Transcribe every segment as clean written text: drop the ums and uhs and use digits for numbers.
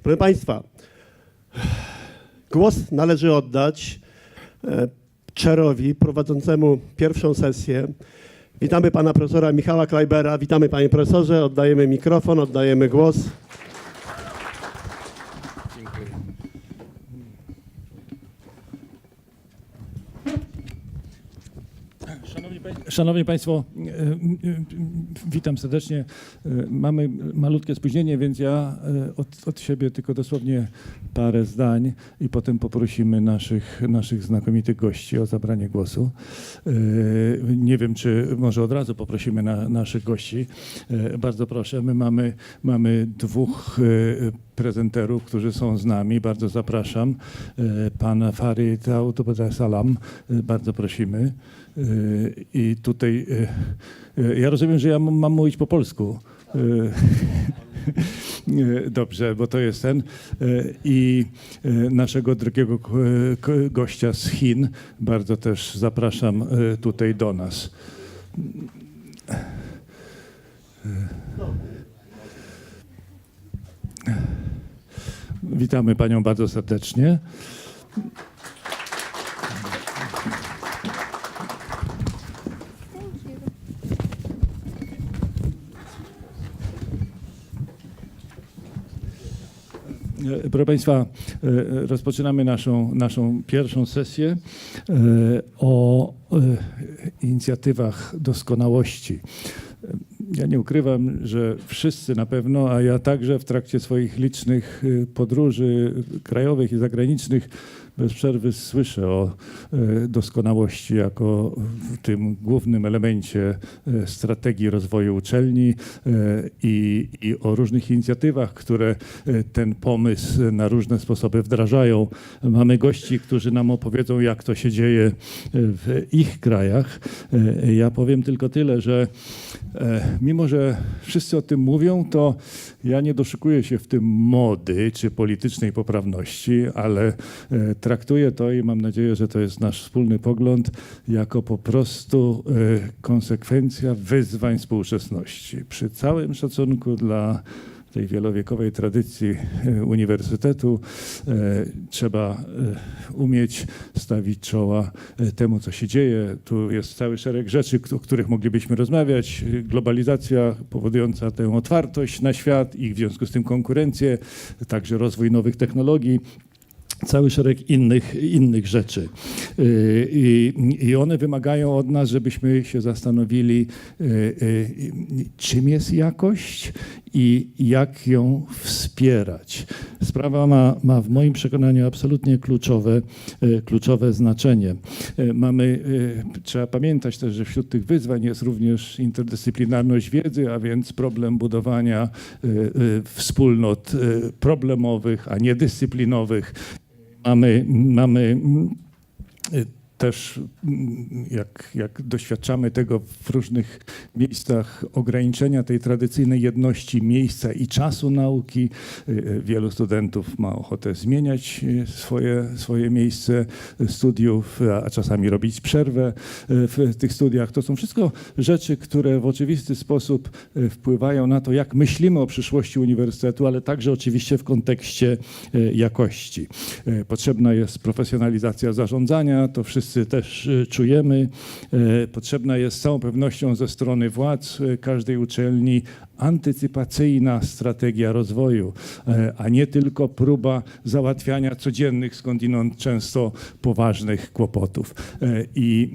Proszę Państwa, głos należy oddać Czerowi, prowadzącemu pierwszą sesję. Witamy pana profesora Michała Kleibera. Witamy panie profesorze, oddajemy mikrofon, oddajemy głos. Dziękuję. Szanowni Państwo, witam serdecznie. Mamy malutkie spóźnienie, więc ja od siebie tylko dosłownie parę zdań i potem poprosimy naszych znakomitych gości o zabranie głosu. Nie wiem, czy może od razu poprosimy naszych gości. Bardzo proszę, my mamy dwóch prezenterów, którzy są z nami. Bardzo zapraszam. Pan Farid Salam, bardzo prosimy. I tutaj, ja rozumiem, że ja mam mówić po polsku. Dobrze, bo to jest ten. I naszego drugiego gościa z Chin bardzo też zapraszam tutaj do nas. Witamy panią bardzo serdecznie. Proszę Państwa, rozpoczynamy naszą pierwszą sesję o inicjatywach doskonałości. Ja nie ukrywam, że wszyscy na pewno, a ja także w trakcie swoich licznych podróży krajowych i zagranicznych bez przerwy słyszę o doskonałości jako tym głównym elemencie strategii rozwoju uczelni i o różnych inicjatywach, które ten pomysł na różne sposoby wdrażają. Mamy gości, którzy nam opowiedzą, jak to się dzieje w ich krajach. Ja powiem tylko tyle, że mimo że wszyscy o tym mówią, to ja nie doszukuję się w tym mody czy politycznej poprawności, ale traktuję to i mam nadzieję, że to jest nasz wspólny pogląd jako po prostu konsekwencja wyzwań współczesności. Przy całym szacunku dla tej wielowiekowej tradycji uniwersytetu trzeba umieć stawić czoła temu, co się dzieje. Tu jest cały szereg rzeczy, o których moglibyśmy rozmawiać. Globalizacja powodująca tę otwartość na świat i w związku z tym konkurencję, także rozwój nowych technologii. Cały szereg innych rzeczy. I one wymagają od nas, żebyśmy się zastanowili, czym jest jakość i jak ją wspierać. Sprawa ma w moim przekonaniu absolutnie kluczowe znaczenie. Trzeba pamiętać też, że wśród tych wyzwań jest również interdyscyplinarność wiedzy, a więc problem budowania wspólnot problemowych, a nie dyscyplinowych. Mamy też, jak doświadczamy tego w różnych miejscach, ograniczenia tej tradycyjnej jedności miejsca i czasu nauki. Wielu studentów ma ochotę zmieniać swoje miejsce studiów, a czasami robić przerwę w tych studiach. To są wszystko rzeczy, które w oczywisty sposób wpływają na to, jak myślimy o przyszłości uniwersytetu, ale także oczywiście w kontekście jakości. Potrzebna jest profesjonalizacja zarządzania, to wszyscy też czujemy. Potrzebna jest z całą pewnością ze strony władz każdej uczelni antycypacyjna strategia rozwoju, a nie tylko próba załatwiania codziennych, skądinąd często poważnych kłopotów. I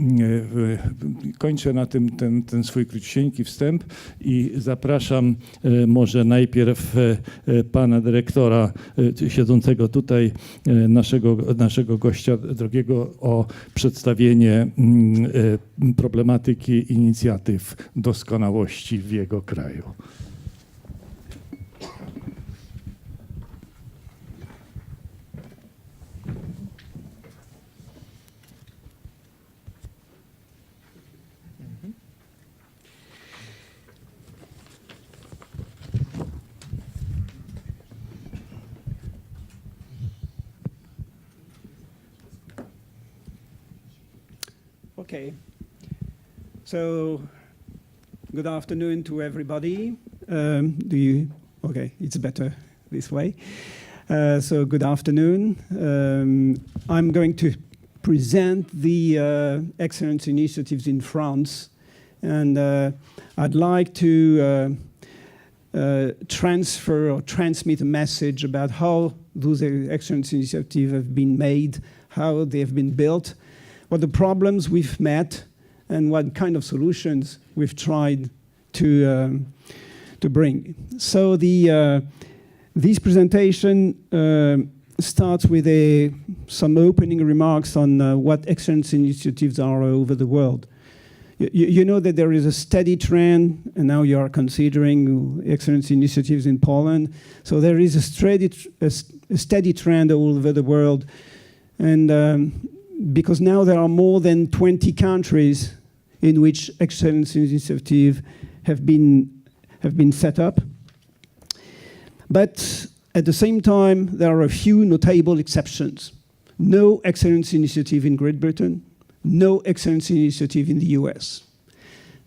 kończę na tym ten swój króciusieńki wstęp i zapraszam może najpierw pana dyrektora siedzącego tutaj, naszego gościa drogiego, o przedstawienie problematyki inicjatyw doskonałości w jego kraju. Okay, so good afternoon to everybody. Okay, it's better this way. So good afternoon. I'm going to present the excellence initiatives in France, and I'd like to transfer or transmit a message about how those excellence initiatives have been made, how they have been built, what the problems we've met, and what kind of solutions we've tried to bring. So this presentation starts with some opening remarks on what excellence initiatives are over the world. You know that there is a steady trend, and now you are considering excellence initiatives in Poland. So there is a steady trend all over the world, and because now there are more than 20 countries in which excellence initiatives have been set up. But at the same time, there are a few notable exceptions. No excellence initiative in Great Britain, no excellence initiative in the US.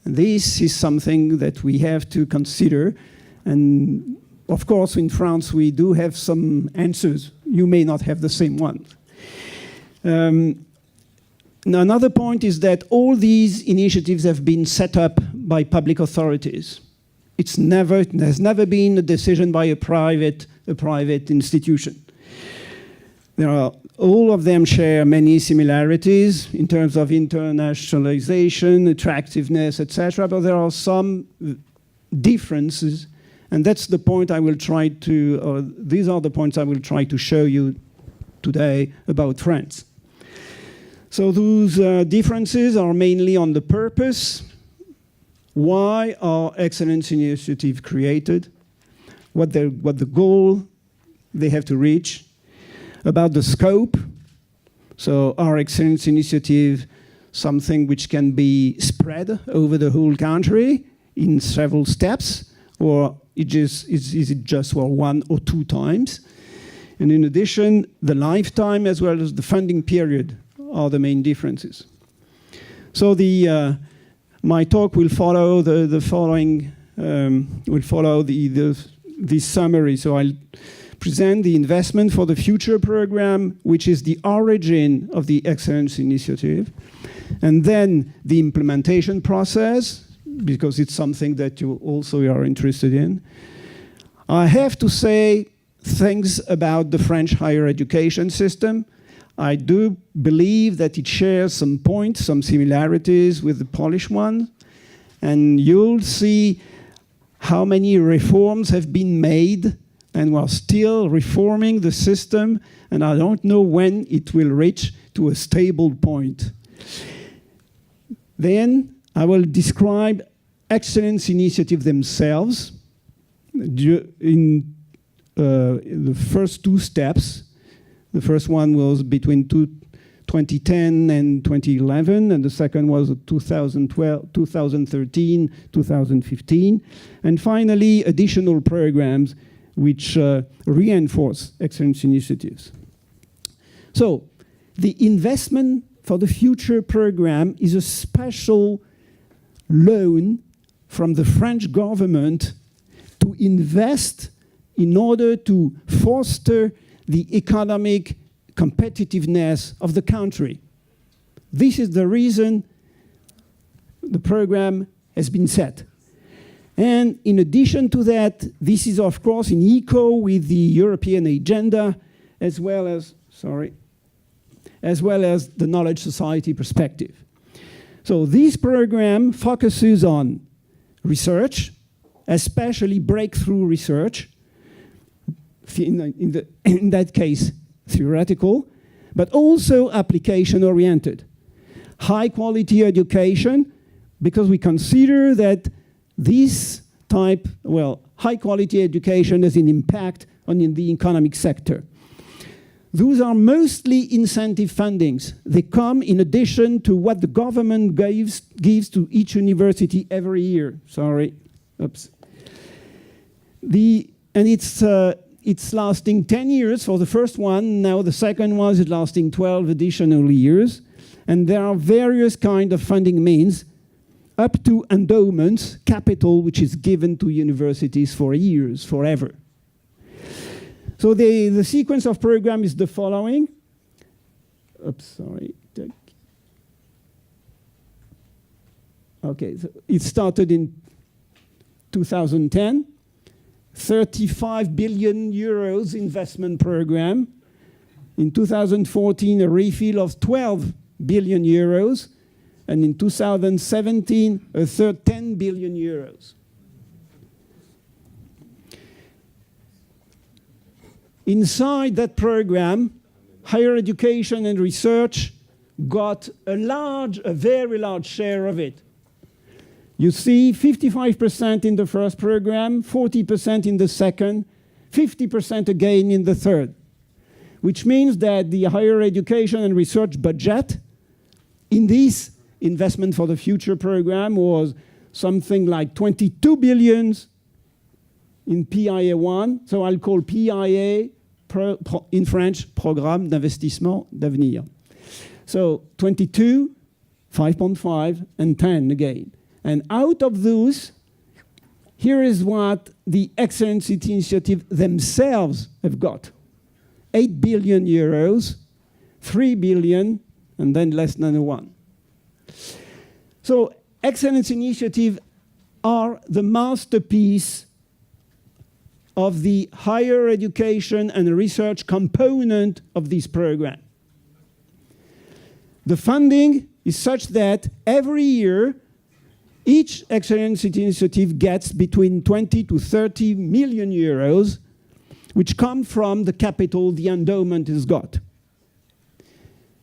And this is something that we have to consider. And of course, in France, we do have some answers. You may not have the same ones. Now, another point is that all these initiatives have been set up by public authorities. It has never been a decision by a private institution. All of them share many similarities in terms of internationalization, attractiveness, etc. But there are some differences, and that's the point I will try to, or these are the points I will try to show you today about France. So those differences are mainly on the purpose. Why are excellence initiatives created? What the goal they have to reach? About the scope. So are excellence initiatives something which can be spread over the whole country in several steps, or is it just for 1 or 2 times? And in addition, the lifetime as well as the funding period are the main differences. So my talk will follow the following. Will follow this summary. So I'll present the investment for the future program, which is the origin of the excellence initiative, and then the implementation process, because it's something that you also are interested in. I have to say things about the French higher education system. I do believe that it shares some points, some similarities with the Polish one, and you'll see how many reforms have been made, and we're still reforming the system, and I don't know when it will reach to a stable point. Then I will describe excellence initiatives themselves in the first 2 steps. The first one was between 2010 and 2011, and the second was 2013, 2015. And finally, additional programs which reinforce excellence initiatives. So the investment for the future program is a special loan from the French government to invest in order to foster the economic competitiveness of the country. This is the reason the program has been set. And in addition to that, this is of course in echo with the European agenda, as well as the knowledge society perspective. So this program focuses on research, especially breakthrough research, in that case theoretical, but also application-oriented. High-quality education, because we consider that this type, high-quality education has an impact on the economic sector. Those are mostly incentive fundings. They come in addition to what the government gives to each university every year. And it's lasting 10 years for the first one. Now the second one is lasting 12 additional years. And there are various kinds of funding means, up to endowments, capital, which is given to universities for years, forever. So the sequence of program is the following. Oops, sorry. Okay, so it started in 2010, 35 billion euros investment program. In 2014, a refill of 12 billion euros. And in 2017, a third 10 billion euros. Inside that program, higher education and research got a very large share of it. You see 55% in the first program, 40% in the second, 50% again in the third, which means that the higher education and research budget in this investment for the future program was something like 22 billion in PIA 1. So I'll call PIA, in French, Programme d'Investissement d'Avenir. So 22, 5.5, and 10 again. And out of those, here is what the Excellence Initiative themselves have got. 8 billion euros, 3 billion, and then less than 1. So Excellence Initiative are the masterpiece of the higher education and research component of this program. The funding is such that every year, each Excellence Initiative gets between 20 to 30 million euros, which come from the capital the endowment has got.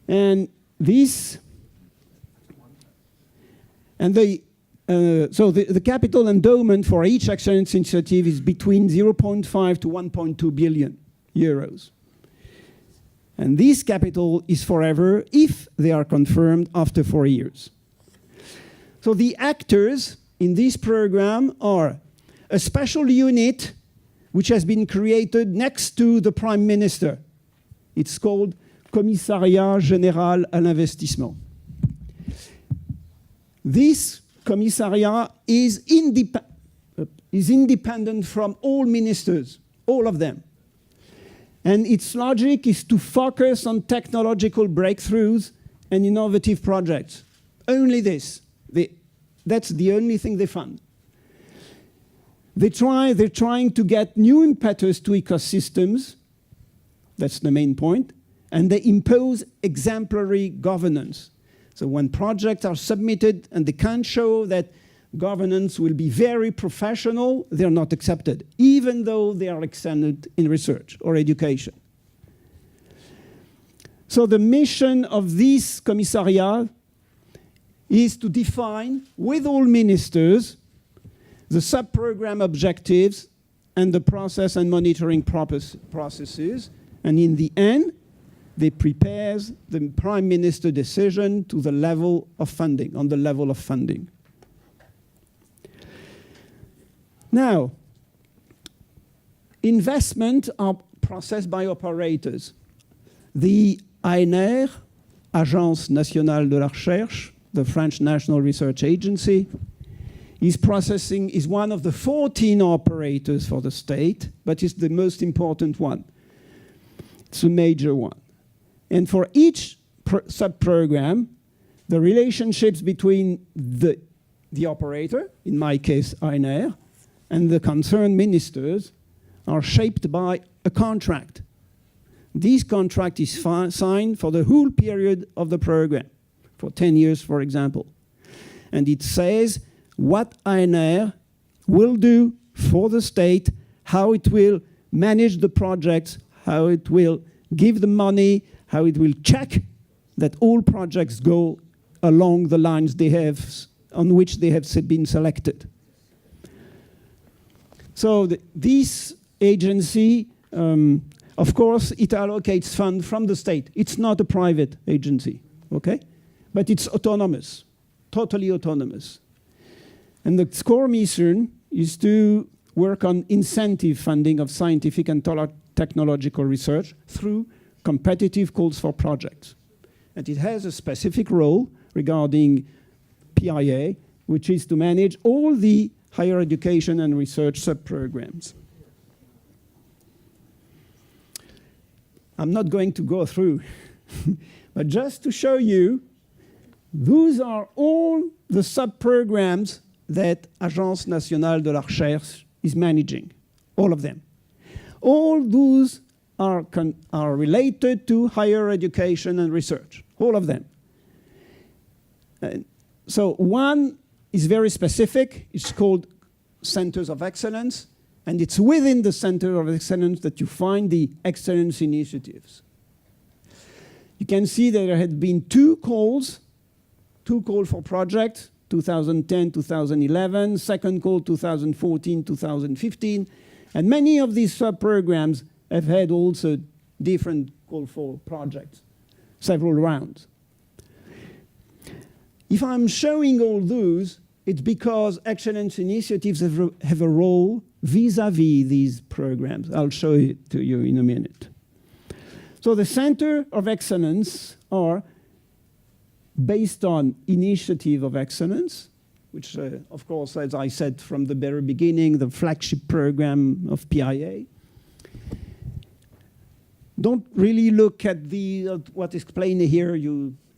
And this, and so the capital endowment for each Excellence Initiative is between 0.5 to 1.2 billion euros. And this capital is forever if they are confirmed after 4 years. So the actors in this program are a special unit which has been created next to the Prime Minister. It's called Commissariat Général à l'Investissement. This commissariat is independent from all ministers, all of them. And its logic is to focus on technological breakthroughs and innovative projects. Only this. That's the only thing they fund. They're trying to get new impetus to ecosystems. That's the main point. And they impose exemplary governance. So when projects are submitted and they can't show that governance will be very professional, they're not accepted, even though they are excellent in research or education. So the mission of this commissariat is to define, with all ministers, the sub-program objectives and the process and monitoring processes. And in the end, they prepare the Prime Minister decision to the level of funding, on the level of funding. Now, investments are processed by operators. The ANR, Agence Nationale de la Recherche, the French National Research Agency, is one of the 14 operators for the state, but it's the most important one. It's a major one. And for each sub-program, the relationships between the operator, in my case ANR, and the concerned ministers are shaped by a contract. This contract is signed for the whole period of the program, for 10 years, for example. And it says what ANR will do for the state, how it will manage the projects, how it will give the money, how it will check that all projects go along the lines on which they have been selected. So this agency, of course, it allocates funds from the state. It's not a private agency, okay? But it's autonomous, totally autonomous. And the core mission is to work on incentive funding of scientific and technological research through competitive calls for projects. And it has a specific role regarding PIA, which is to manage all the higher education and research sub-programs. I'm not going to go through, but just to show you, those are all the sub-programs that Agence Nationale de la Recherche is managing, all of them. All those are related to higher education and research, all of them. So one is very specific. It's called Centers of Excellence, and it's within the Center of Excellence that you find the excellence initiatives. You can see that there had been two calls for projects, 2010, 2011, second call 2014, 2015, and many of these sub-programs have had also different call for projects, several rounds. If I'm showing all those, it's because excellence initiatives have a role vis-à-vis these programs. I'll show it to you in a minute. So the Center of Excellence are based on Initiative of Excellence, which, of course, as I said from the very beginning, the flagship program of PIA. Don't really look at what is explained here.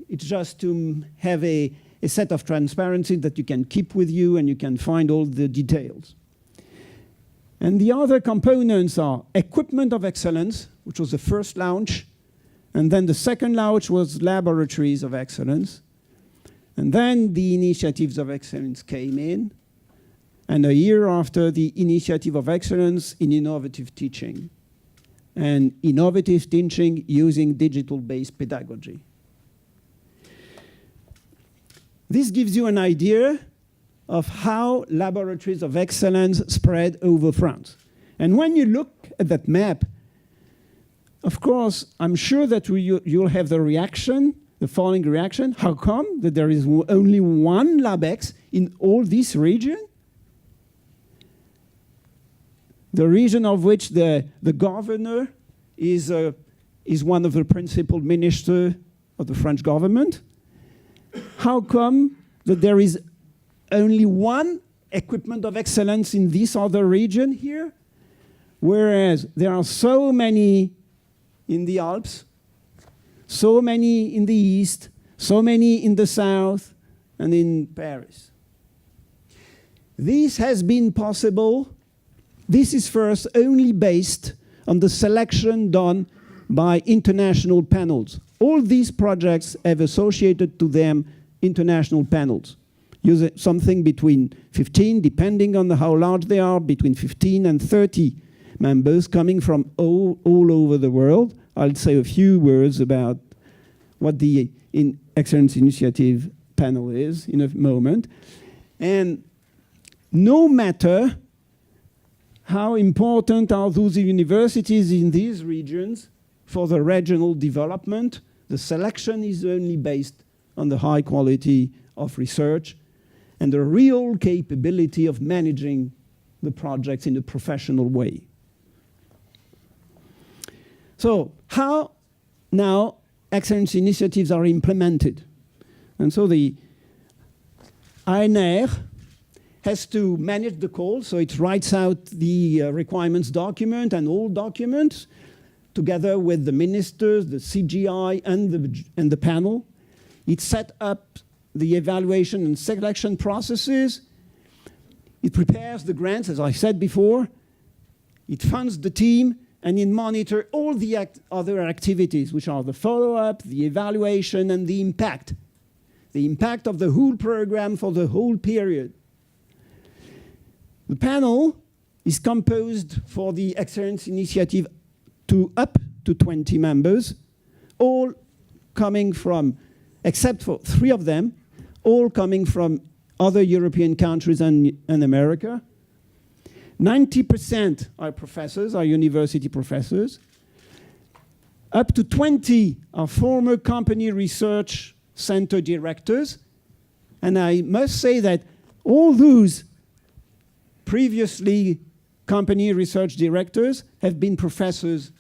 It's just to have a set of transparency that you can keep with you and you can find all the details. And the other components are Equipment of Excellence, which was the first launch, and then the second launch was Laboratories of Excellence. And then the Initiatives of Excellence came in, and a year after, the Initiative of Excellence in Innovative Teaching, and innovative teaching using digital-based pedagogy. This gives you an idea of how Laboratories of Excellence spread over France. And when you look at that map, of course, I'm sure that you'll have the reaction, the following reaction. How come that there is only one LabX in all this region? The region of which the governor is one of the principal ministers of the French government. How come that there is only one equipment of excellence in this other region here, whereas there are so many in the Alps, so many in the east, so many in the south, and in Paris? This has been possible. This is first only based on the selection done by international panels. All these projects have associated to them international panels. Use something between 15, depending on how large they are, between 15 and 30 members coming from all over the world. I'll say a few words about what the Excellence Initiative panel is in a moment. And no matter how important are those universities in these regions for the regional development, the selection is only based on the high quality of research and the real capability of managing the projects in a professional way. So how now excellence initiatives are implemented? And so the ANR has to manage the call, so it writes out the requirements document and all documents together with the ministers, the CGI, and the panel. It set up the evaluation and selection processes. It prepares the grants, as I said before. It funds the team, and it monitors all the other activities, which are the follow-up, the evaluation, and the impact of the whole program for the whole period. The panel is composed for the Excellence Initiative to up to 20 members, all coming from, except for 3 of them, all coming from other European countries and America. 90% are professors, are university professors. Up to 20 are former company research center directors. And I must say that all those previously company research directors have been professors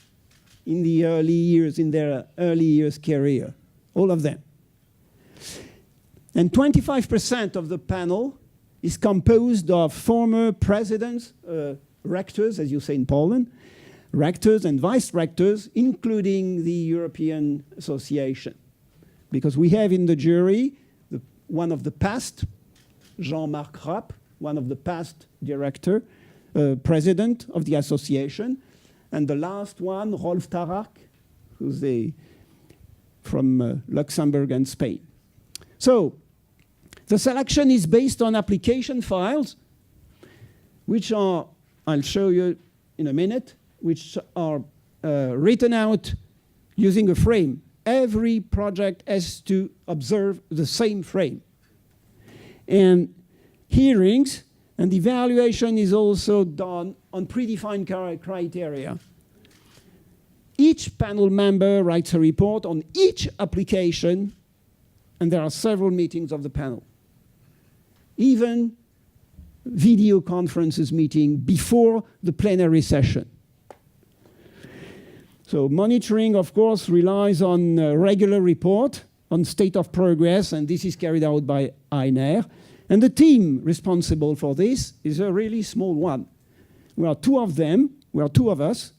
in the early years, in their early years career, all of them. And 25% of the panel is composed of former presidents, rectors, as you say in Poland, rectors and vice-rectors, including the European Association. Because we have in the jury one of the past, Jean-Marc Rapp, one of the past director, president of the association, and the last one, Rolf Tarak, who's from Luxembourg and Spain. So the selection is based on application files, which are, I'll show you in a minute, which are written out using a frame. Every project has to observe the same frame. And hearings and evaluation is also done on predefined criteria. Each panel member writes a report on each application, and there are several meetings of the panel. Even video conferences meeting before the plenary session. So monitoring, of course, relies on a regular report on state of progress, and this is carried out by INER. And the team responsible for this is a really small one. We are two of them, we are two of us,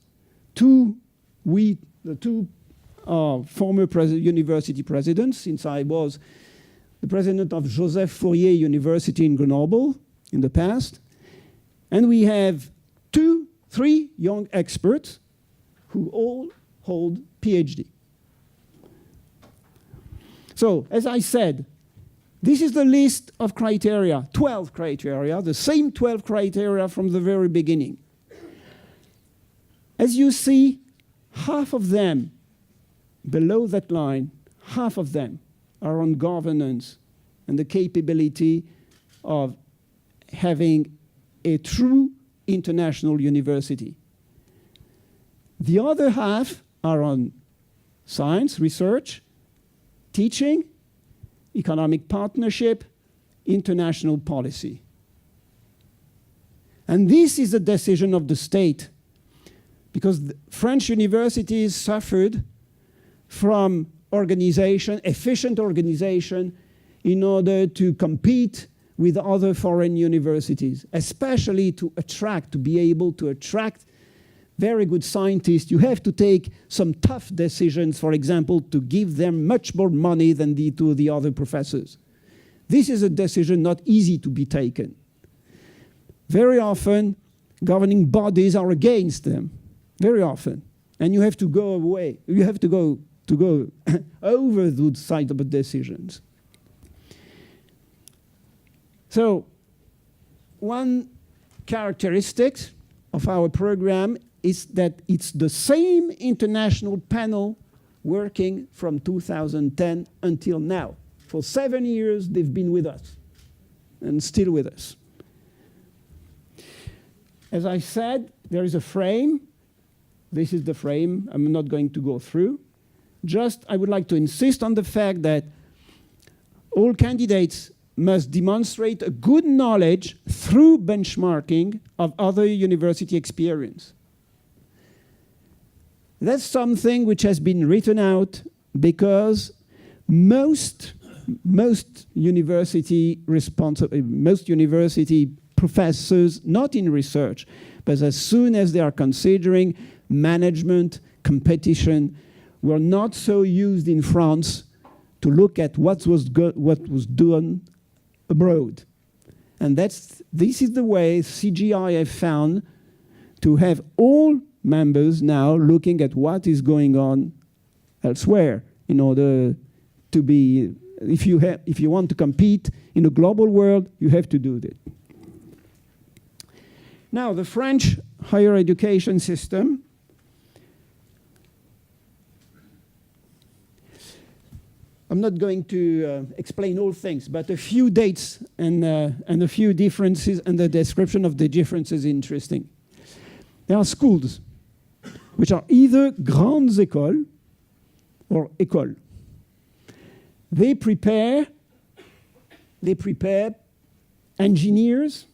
the two former university presidents, since I was the president of Joseph Fourier University in Grenoble in the past. And we have three young experts who all hold PhD. So, as I said, this is the list of criteria, 12 criteria, the same 12 criteria from the very beginning. As you see, half of them, below that line, half of them are on governance and the capability of having a true international university. The other half are on science, research, teaching, economic partnership, international policy. And this is a decision of the state, because the French universities suffered from organization, efficient organization, in order to compete with other foreign universities, especially to be able to attract very good scientists. You have to take some tough decisions, for example, to give them much more money than to the other professors. This is a decision not easy to be taken. Very often, governing bodies are against them, very often. And you have to go away. You have to go over those side of the decisions. So, one characteristic of our program is that it's the same international panel working from 2010 until now. For 7 years, they've been with us and still with us. As I said, there is a frame. This is the frame. I'm not going to go through. Just, I would like to insist on the fact that all candidates must demonstrate a good knowledge through benchmarking of other university experience. That's something which has been written out because most university professors, not in research, but as soon as they are considering management, competition, were not so used in France to look at what was done abroad. And this is the way CGI have found to have all members now looking at what is going on elsewhere in order to be, if you want to compete in a global world, you have to do that. Now, the French higher education system I'm not going to explain all things, but a few dates and a few differences, and the description of the differences is interesting. There are schools, which are either grandes écoles or écoles. They prepare engineers,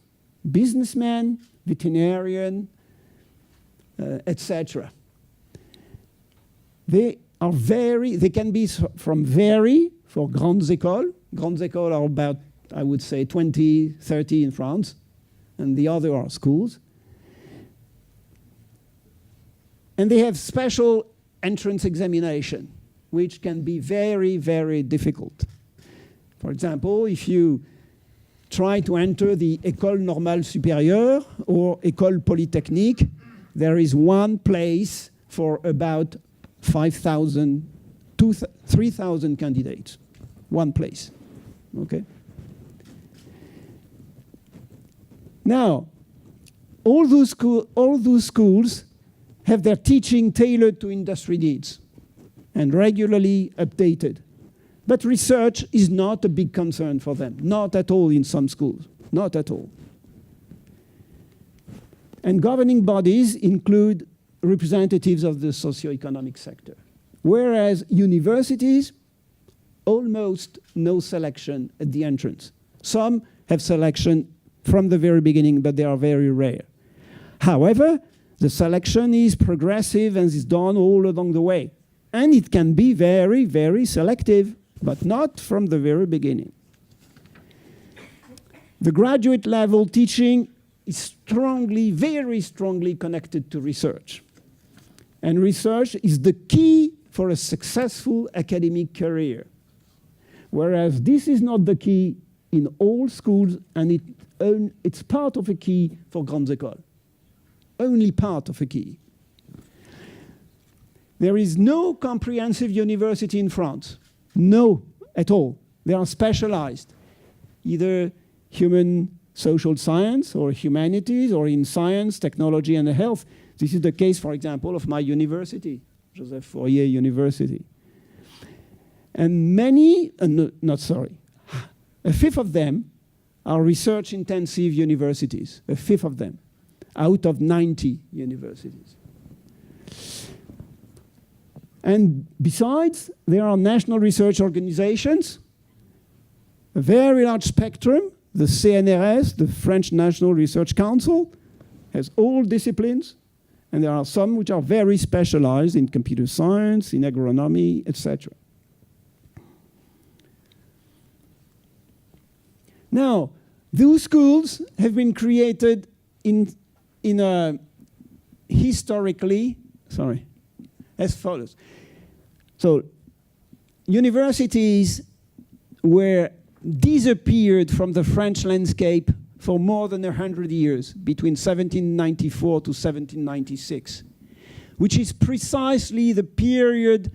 businessmen, veterinarian, etc. They can be for grandes écoles. Grandes écoles are about, I would say, 20, 30 in France, and the other are schools. And they have special entrance examination, which can be very, very difficult. For example, if you try to enter the École Normale Supérieure or École Polytechnique, there is one place for about 5,000, 3,000 candidates. One place, okay? Now, all those schools have their teaching tailored to industry needs and regularly updated. But research is not a big concern for them, not at all in some schools, not at all. And governing bodies include representatives of the socioeconomic sector, whereas universities, almost no selection at the entrance. Some have selection from the very beginning, but they are very rare. However, the selection is progressive and is done all along the way. And it can be very, very selective, but not from the very beginning. The graduate level teaching is strongly, very strongly connected to research. And research is the key for a successful academic career. Whereas this is not the key in all schools, and it's part of a key for grandes écoles. Only part of a key. There is no comprehensive university in France. No, at all. They are specialized, either human social science or humanities or in science, technology, and health. This is the case, for example, of my university, Joseph Fourier University. And many, a fifth of them are research-intensive universities, a fifth of them, out of 90 universities. And besides, there are national research organizations, a very large spectrum. The CNRS, the French National Research Council, has all disciplines, and there are some which are very specialized in computer science, in agronomy, etc. Now, those schools have been created historically, as follows. So, universities were disappeared from the French landscape for more than 100 years, between 1794 to 1796, which is precisely the period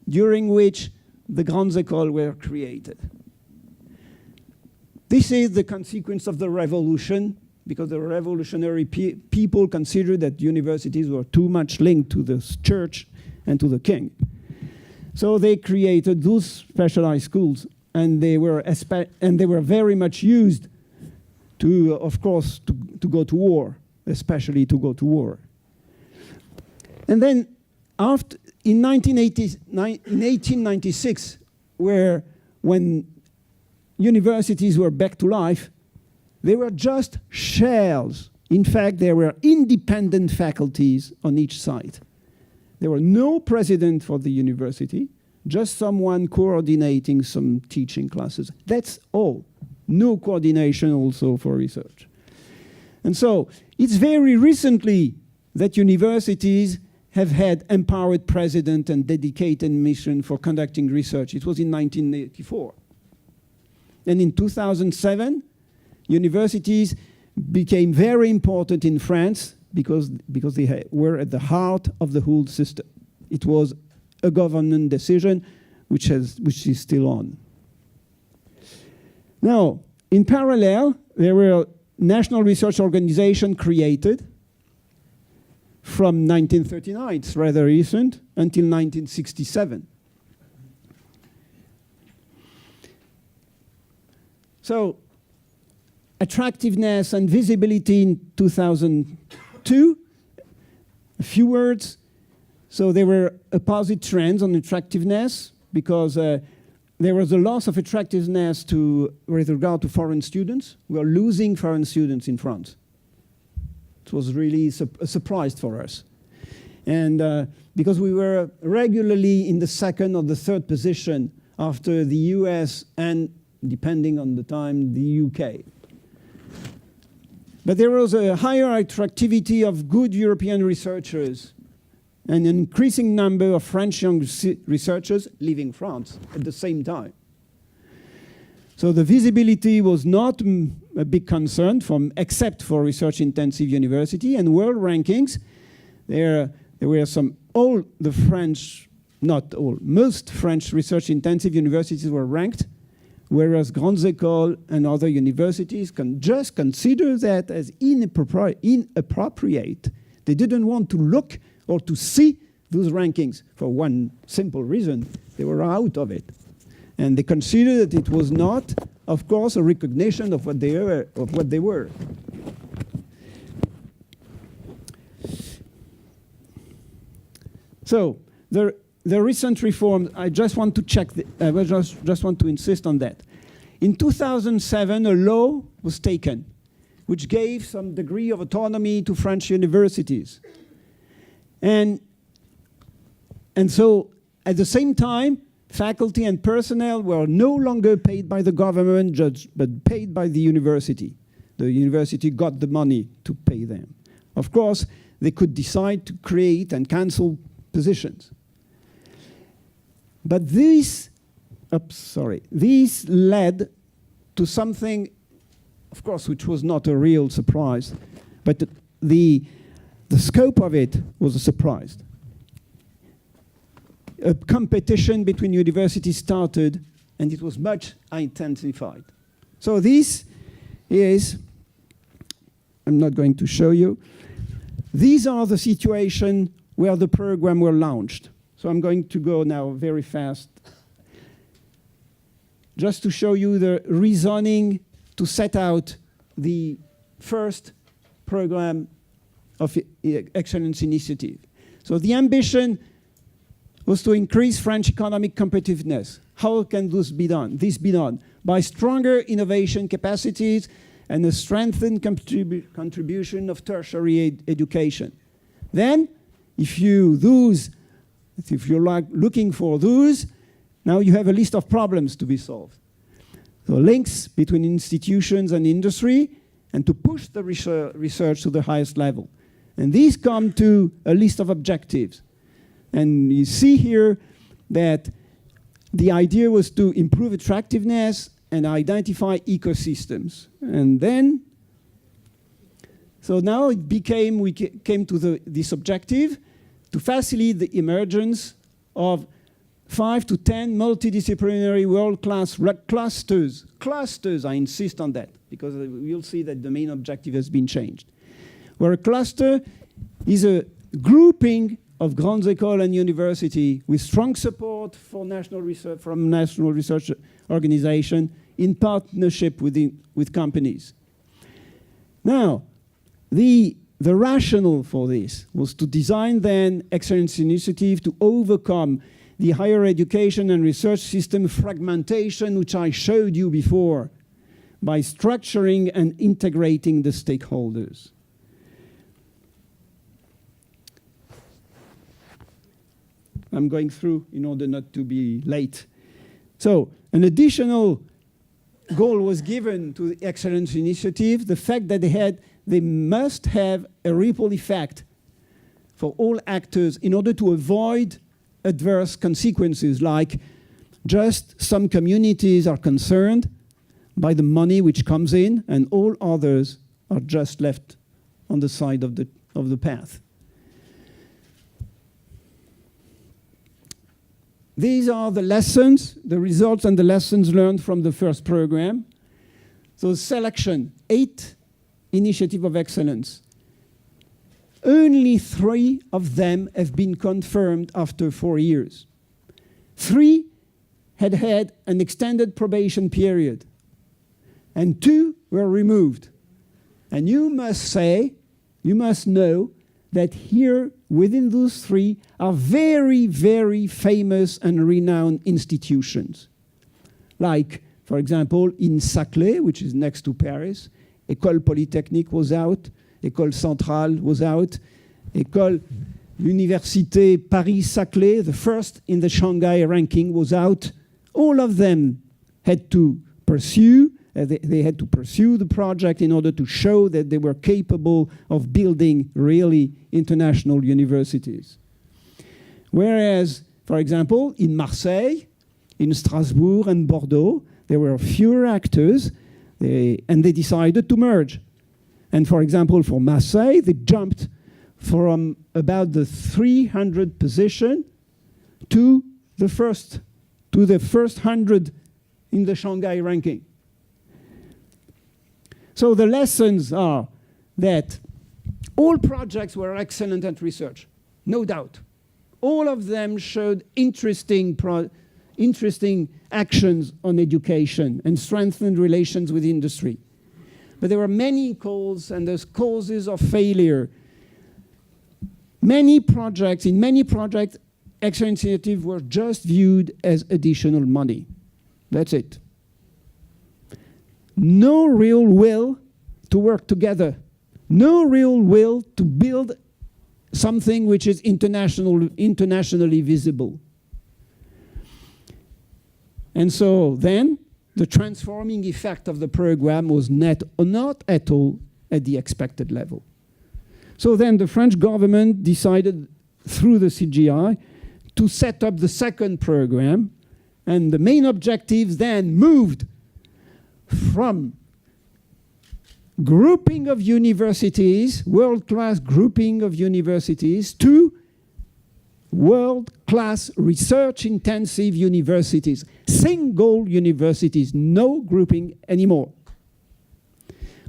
during which the grandes écoles were created. This is the consequence of the revolution, because the revolutionary people considered that universities were too much linked to the church and to the king. So they created those specialized schools, and they were very much used to, of course, to go to war, especially to go to war. And then in 1896, when universities were back to life, they were just shells. In fact, there were independent faculties on each side. There were no president for the university, just someone coordinating some teaching classes. That's all. No coordination also for research. And so it's very recently that universities have had empowered president and dedicated mission for conducting research. It was in 1984. And in 2007, universities became very important in France because they were at the heart of the whole system. It was a government decision which is still on. Now, in parallel, there were national research organizations created from 1939, it's rather recent, until 1967. So, attractiveness and visibility in 2002, a few words. So there were opposite trends on attractiveness because there was a loss of attractiveness with regard to foreign students. We are losing foreign students in France. It was really a surprise for us. And because we were regularly in the second or the third position after the US and, depending on the time, the UK. But there was a higher attractivity of good European researchers and an increasing number of French young researchers leaving France at the same time. So the visibility was not a big concern except for research-intensive university and world rankings. There were most French research-intensive universities were ranked, whereas grandes écoles and other universities can just consider that as inappropriate. They didn't want to look or to see those rankings for one simple reason. They were out of it. And they considered that it was not, of course, a recognition of what they were. So the recent reforms, I just want to check, I just want to insist on that. In 2007, a law was taken which gave some degree of autonomy to French universities. And so at the same time, faculty and personnel were no longer paid by the government, but paid by the university. The university got the money to pay them. Of course, they could decide to create and cancel positions. But this led to something, of course, which was not a real surprise, but the scope of it was a surprise. A competition between universities started, and it was much intensified. So this is, I'm not going to show you, these are the situations where the program were launched. So I'm going to go now very fast, just to show you the reasoning to set out the first program of Excellence Initiative. So the ambition was to increase French economic competitiveness. How can this be done? By stronger innovation capacities and a strengthened contribution of tertiary education. Then, if you're looking for those, now you have a list of problems to be solved. So links between institutions and industry, and to push the research to the highest level. And these come to a list of objectives. And you see here that the idea was to improve attractiveness and identify ecosystems. And then, so now we came to this objective to facilitate the emergence of 5 to 10 multidisciplinary world-class clusters. Clusters, I insist on that, because you'll see that the main objective has been changed. Where a cluster is a grouping of grandes écoles and university with strong support for national research, from national research organization in partnership with companies. Now, the rationale for this was to design then Excellence Initiative to overcome the higher education and research system fragmentation, which I showed you before, by structuring and integrating the stakeholders. I'm going through in order not to be late. So an additional goal was given to the Excellence Initiative, the fact that they must have a ripple effect for all actors in order to avoid adverse consequences, like just some communities are concerned by the money which comes in and all others are just left on the side of the path. These are the lessons, the results and the lessons learned from the first program. So selection, 8 initiatives of excellence. Only 3 of them have been confirmed after 4 years. 3 had an extended probation period, and 2 were removed. And you must know that here, within those 3, are very, very famous and renowned institutions. Like, for example, in Saclay, which is next to Paris, École Polytechnique was out, École Centrale was out, Université Paris-Saclay, the first in the Shanghai ranking, was out. All of them had to pursue they had to pursue the project in order to show that they were capable of building really international universities. Whereas, for example, in Marseille, in Strasbourg and Bordeaux, there were fewer actors, and they decided to merge. And for example, for Marseille, they jumped from about the 300 position to the first 100 in the Shanghai ranking. So the lessons are that all projects were excellent at research, no doubt. All of them showed interesting actions on education and strengthened relations with industry. But there were many calls, and there's causes of failure. In many projects, excellence initiatives were just viewed as additional money. That's it. No real will to work together. No real will to build something which is internationally visible. And so then, the transforming effect of the program was not at all at the expected level. So then the French government decided through the CGI to set up the second program, and the main objectives then moved from grouping of universities, world-class grouping of universities, to world-class research-intensive universities, single universities, no grouping anymore.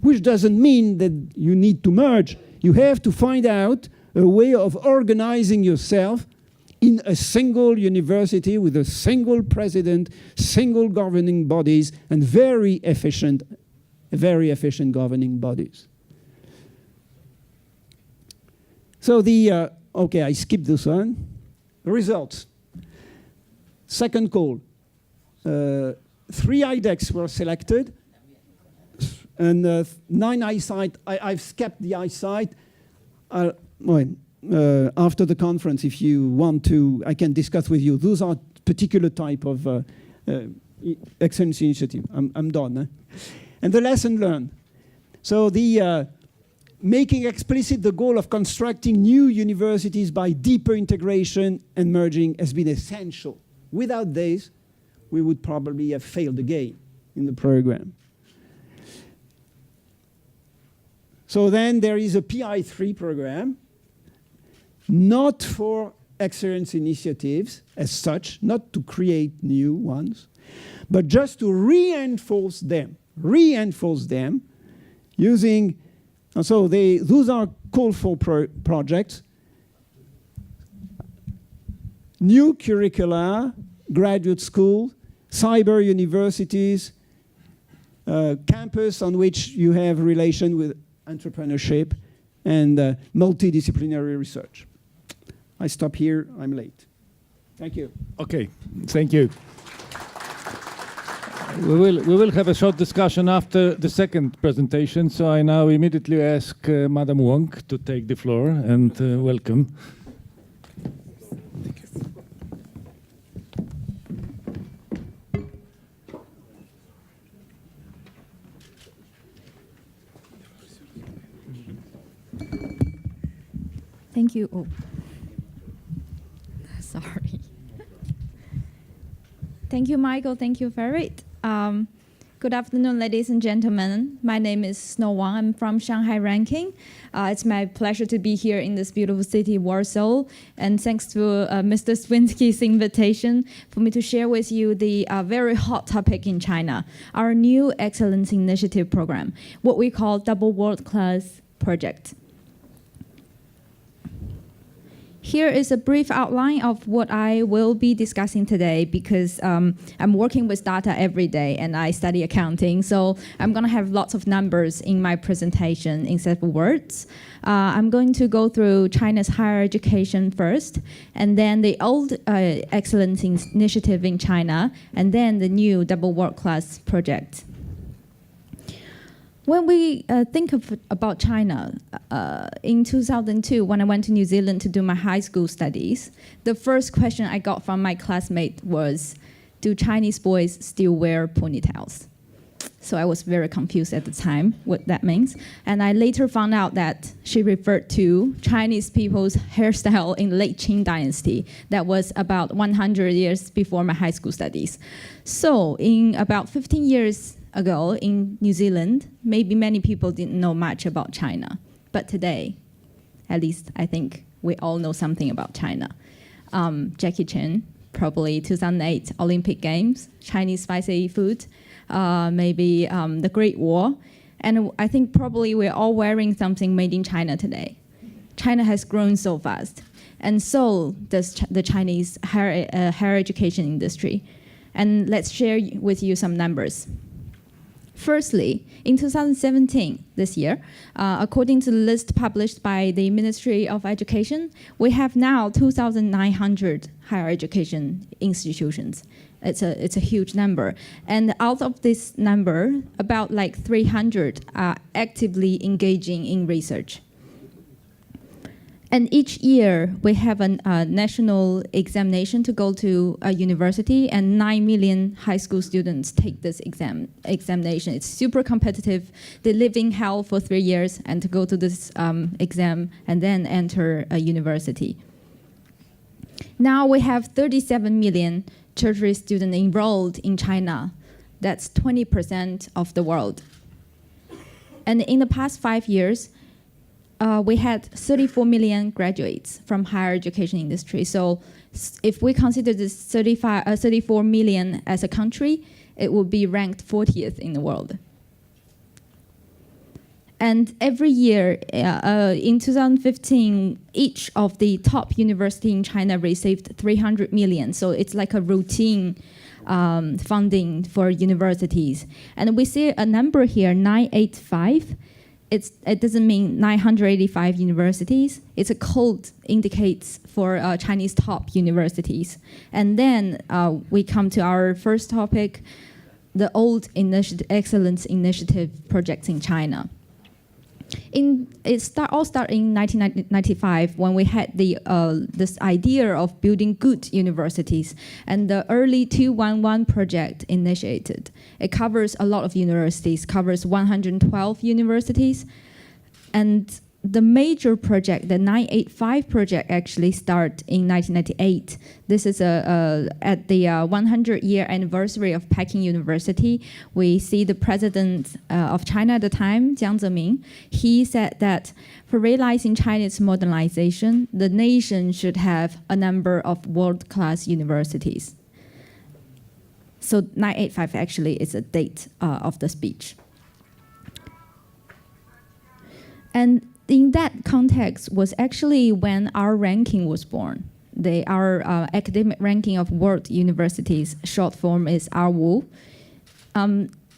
Which doesn't mean that you need to merge. You have to find out a way of organizing yourself in a single university with a single president, single governing bodies, and very efficient governing bodies. So okay, I skipped this one. Results. Second call. 3 IDEX were selected, and 9 eyesight. I've skipped the eyesight. After the conference, if you want to, I can discuss with you. Those are particular type of excellence initiative. I'm done. And the lesson learned. So the making explicit the goal of constructing new universities by deeper integration and merging has been essential. Without this, we would probably have failed again in the program. So then there is a PI3 program, not for excellence initiatives as such, not to create new ones, but just to reinforce them using. And so those are called for projects. New curricula, graduate school, cyber universities, campus on which you have relation with entrepreneurship, and multidisciplinary research. I stop here, I'm late. Thank you. Okay, thank you. We will have a short discussion after the second presentation, so I now immediately ask Madam Wong to take the floor, and welcome. Thank you. Oh, sorry. Thank you, Michael. Thank you, Farid. Good afternoon, ladies and gentlemen. My name is Snow Wang. I'm from Shanghai Ranking. It's my pleasure to be here in this beautiful city, Warsaw. And thanks to Mr. Swinsky's invitation for me to share with you the very hot topic in China, our new Excellence Initiative program, what we call Double World Class Project. Here is a brief outline of what I will be discussing today, because I'm working with data every day and I study accounting, so I'm going to have lots of numbers in my presentation instead of words. I'm going to go through China's higher education first, and then the old Excellence Initiative in China, and then the new Double World Class project. When we think about China, in 2002, when I went to New Zealand to do my high school studies, the first question I got from my classmate was, do Chinese boys still wear ponytails? So I was very confused at the time what that means. And I later found out that she referred to Chinese people's hairstyle in late Qing dynasty. That was about 100 years before my high school studies. So in about 15 years ago in New Zealand, maybe many people didn't know much about China. But today, at least I think we all know something about China. Jackie Chan, probably 2008 Olympic Games, Chinese spicy food, maybe the Great War. And I think probably we're all wearing something made in China today. China has grown so fast. And so does the Chinese higher education industry. And let's share with you some numbers. Firstly, in 2017, this year, according to the list published by the Ministry of Education, we have now 2,900 higher education institutions. It's a huge number. And out of this number, about like 300 are actively engaging in research. And each year, we have a national examination to go to a university, and 9 million high school students take this examination. It's super competitive. They live in hell for 3 years and to go to this exam and then enter a university. Now we have 37 million tertiary students enrolled in China. That's 20% of the world. And in the past 5 years, we had 34 million graduates from higher education industry. So if we consider this 34 million as a country, it would be ranked 40th in the world. And every year, in 2015, each of the top university in China received 300 million. So it's like a routine funding for universities. And we see a number here, 985. It doesn't mean 985 universities. It's a code indicates for Chinese top universities. And then we come to our first topic, the old excellence initiative projects in China. It all started in 1995 when we had this idea of building good universities, and the early 211 project initiated. It covers a lot of universities, covers 112 universities, and the major project, the 985 project, actually started in 1998. This is at the 100-year anniversary of Peking University. We see the president of China at the time, Jiang Zemin. He said that for realizing China's modernization, the nation should have a number of world-class universities. So 985 actually is a date of the speech. And in that context was actually when our ranking was born. Our academic ranking of world universities, short form is RWU.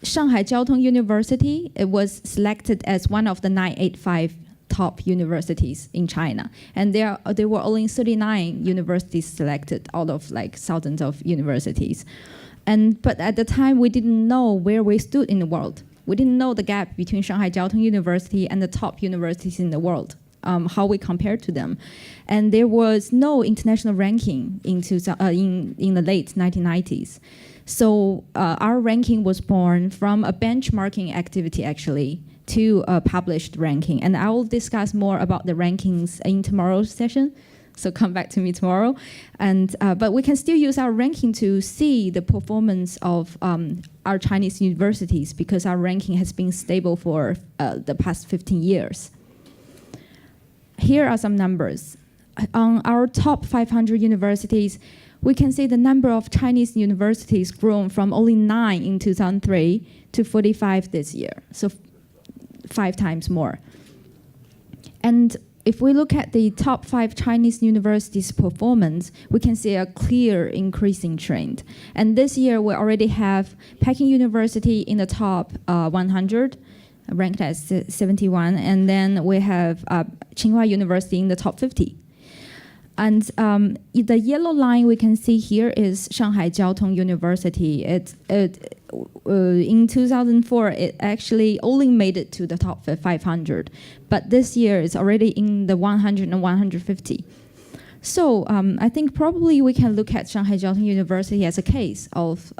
Shanghai Jiao Tong University, it was selected as one of the 985 top universities in China. And there were only 39 universities selected out of like thousands of universities. But at the time, we didn't know where we stood in the world. We didn't know the gap between Shanghai Jiao Tong University and the top universities in the world, how we compared to them. And there was no international ranking in the late 1990s. So our ranking was born from a benchmarking activity, actually, to a published ranking. And I will discuss more about the rankings in tomorrow's session. So come back to me tomorrow. But we can still use our ranking to see the performance of our Chinese universities, because our ranking has been stable for the past 15 years. Here are some numbers. On our top 500 universities, we can see the number of Chinese universities grown from only 9 in 2003 to 45 this year, so 5 times more. And if we look at the top 5 Chinese universities' performance, we can see a clear increasing trend. And this year, we already have Peking University in the top 100, ranked as 71, and then we have Tsinghua University in the top 50. And the yellow line we can see here is Shanghai Jiao Tong University. In 2004, it actually only made it to the top 500. But this year, it's already in the 100 and 150. So I think probably we can look at Shanghai Jiao Tong University as a case of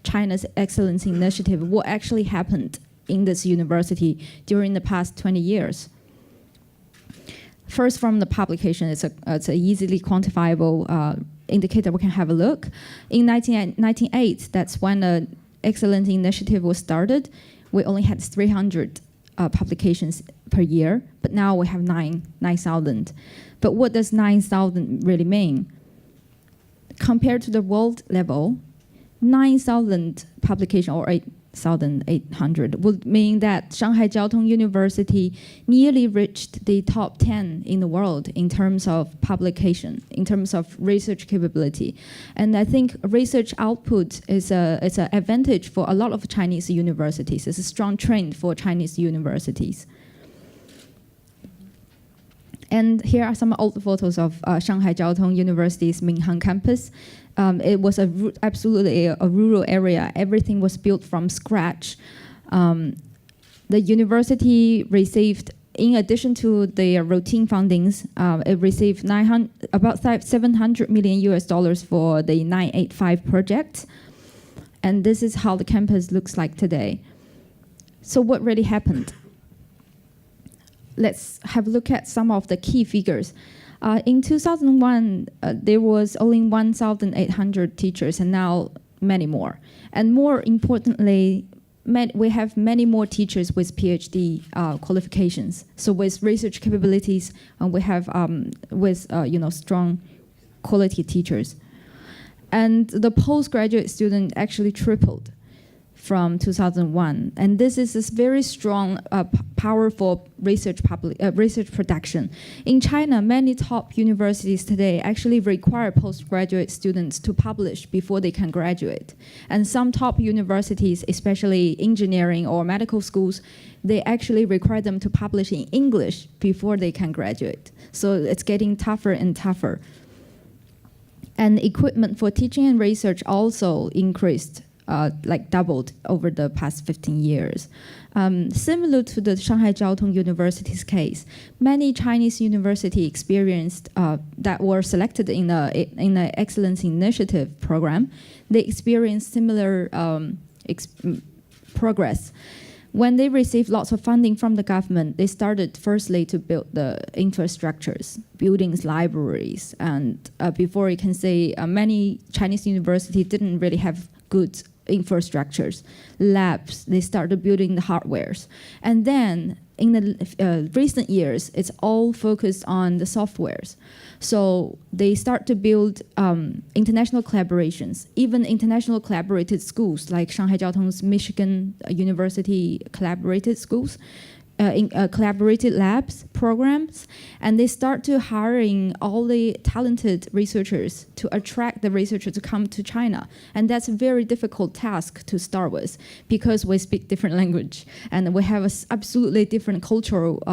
China's Excellence Initiative, what actually happened in this university during the past 20 years. First, from the publication, it's an easily quantifiable indicator we can have a look. In 1998, that's when the Excellence Initiative was started. We only had 300 publications per year, but now we have 9,000. But what does 9,000 really mean? Compared to the world level, 9,000 publications or 8,800 would mean that Shanghai Jiao Tong University nearly reached the top 10 in the world in terms of publication, in terms of research capability. And I think research output is it's an advantage for a lot of Chinese universities. It's a strong trend for Chinese universities. And here are some old photos of Shanghai Jiao Tong University's Minhang campus. It was absolutely a rural area. Everything was built from scratch. The university received, in addition to the routine fundings, it received about $700 million for the 985 project. And this is how the campus looks like today. So what really happened? Let's have a look at some of the key figures. In 2001, there was only 1,800 teachers, and now many more. And more importantly, we have many more teachers with PhD qualifications. So with research capabilities, we have strong quality teachers. And the postgraduate student actually tripled from 2001, and this is this very strong, powerful research production. In China, many top universities today actually require postgraduate students to publish before they can graduate. And some top universities, especially engineering or medical schools, they actually require them to publish in English before they can graduate. So it's getting tougher and tougher. And equipment for teaching and research also increased, doubled over the past 15 years. Similar to the Shanghai Jiao Tong University's case, many Chinese universities experienced that were selected in the Excellence Initiative program, they experienced similar progress. When they received lots of funding from the government, they started firstly to build the infrastructures, buildings, libraries, and before you can say many Chinese universities didn't really have good infrastructures, labs. They started building the hardwares. And then in the recent years, it's all focused on the softwares. So they start to build international collaborations, even international collaborated schools like Shanghai Jiao Tong's Michigan University collaborated schools, collaborated labs, programs, and they start to hiring all the talented researchers to attract the researchers to come to China. And that's a very difficult task to start with because we speak different language and we have an absolutely different cultural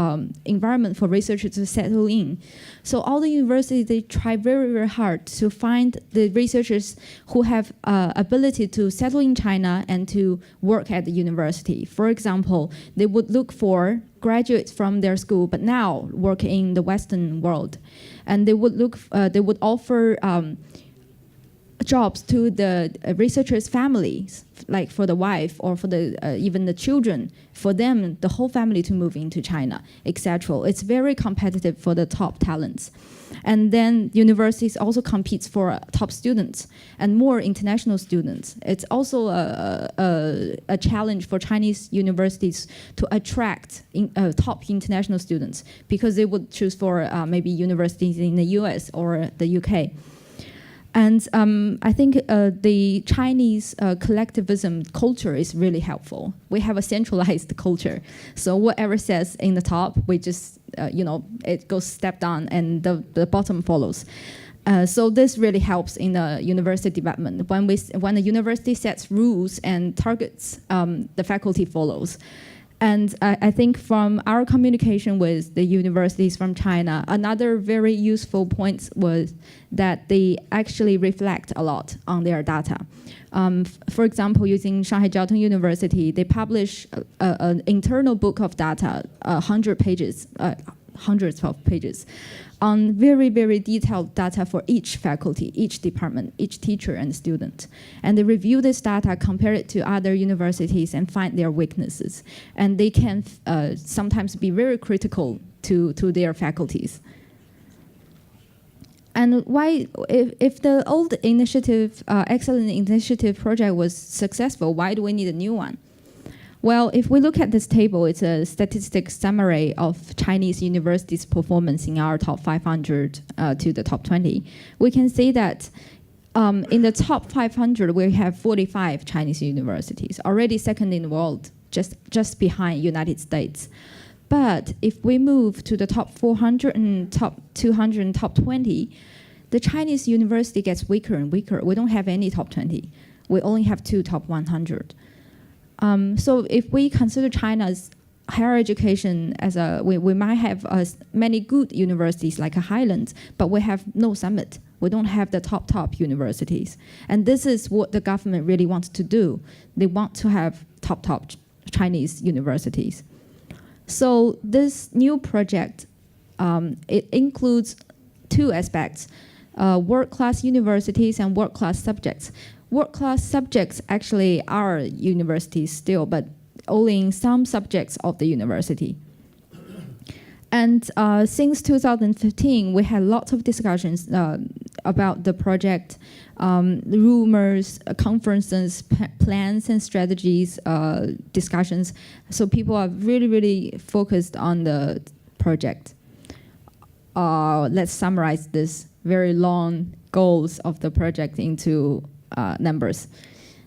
environment for researchers to settle in. So all the universities, they try very, very hard to find the researchers who have ability to settle in China and to work at the university. For example, they would look for graduates from their school, but now work in the Western world, and they would offer jobs to the researchers' families, like for the wife or for the even the children, for them, the whole family to move into China, etc. It's very competitive for the top talents. And then universities also competes for top students and more international students. It's also a challenge for Chinese universities to attract top international students because they would choose for maybe universities in the US or the UK. And I think the Chinese collectivism culture is really helpful. We have a centralized culture. So whatever says in the top, we just, it goes step down and the bottom follows. So this really helps in the university development. When the university sets rules and targets, the faculty follows. And I think from our communication with the universities from China, another very useful point was that they actually reflect a lot on their data. For example, using Shanghai Jiao Tong University, they publish an internal book of data, 100 pages, hundreds of pages on very, very detailed data for each faculty, each department, each teacher and student. And they review this data, compare it to other universities and find their weaknesses. And they can sometimes be very critical to their faculties. And why, if the old initiative, excellent initiative project was successful, why do we need a new one? Well, if we look at this table, it's a statistic summary of Chinese universities' performance in our top 500 to the top 20. We can see that in the top 500, we have 45 Chinese universities, already second in the world, just behind United States. But if we move to the top 400 and top 200 and top 20, the Chinese university gets weaker and weaker. We don't have any top 20. We only have 2 top 100. So if we consider China's higher education as we might have many good universities like a Highlands, but we have no summit. We don't have the top universities. And this is what the government really wants to do. They want to have top Chinese universities. So this new project, it includes 2 aspects, world-class universities and world-class subjects. World-class subjects actually are universities still, but only in some subjects of the university. And since 2015, we had lots of discussions about the project, rumors, conferences, plans and strategies, discussions. So people are really, really focused on the project. Let's summarize this very long goals of the project into numbers.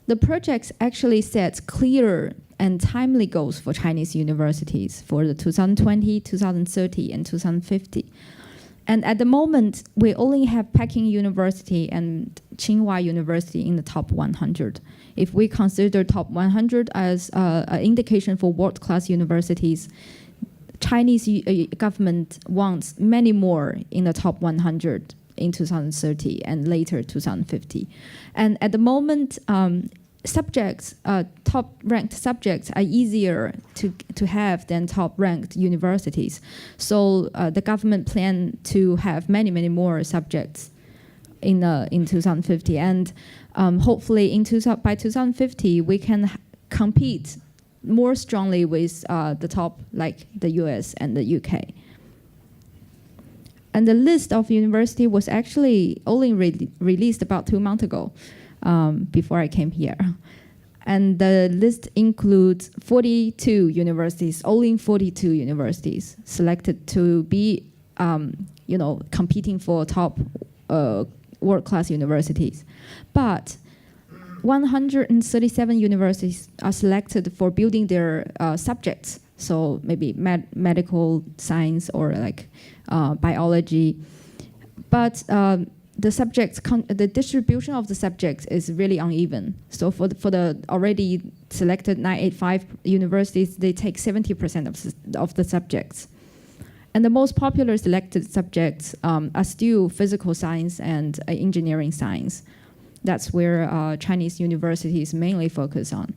The project actually sets clear and timely goals for Chinese universities for the 2020, 2030, and 2050. And at the moment, we only have Peking University and Tsinghua University in the top 100. If we consider top 100 as an indication for world-class universities, Chinese government wants many more in the top 100 in 2030 and later 2050. And at the moment, subjects, top-ranked subjects are easier to have than top-ranked universities. So the government plan to have many, many more subjects in 2050. And hopefully by 2050, we can compete more strongly with the top, like the US and the UK. And the list of university was actually only released about 2 months ago, before I came here. And the list includes 42 universities, only 42 universities selected to be, competing for top world-class universities. But 137 universities are selected for building their subjects. So maybe medical science or like biology. But the distribution of the subjects is really uneven. So for the already selected 985 universities, they take 70% of the subjects. And the most popular selected subjects are still physical science and engineering science. That's where Chinese universities mainly focus on.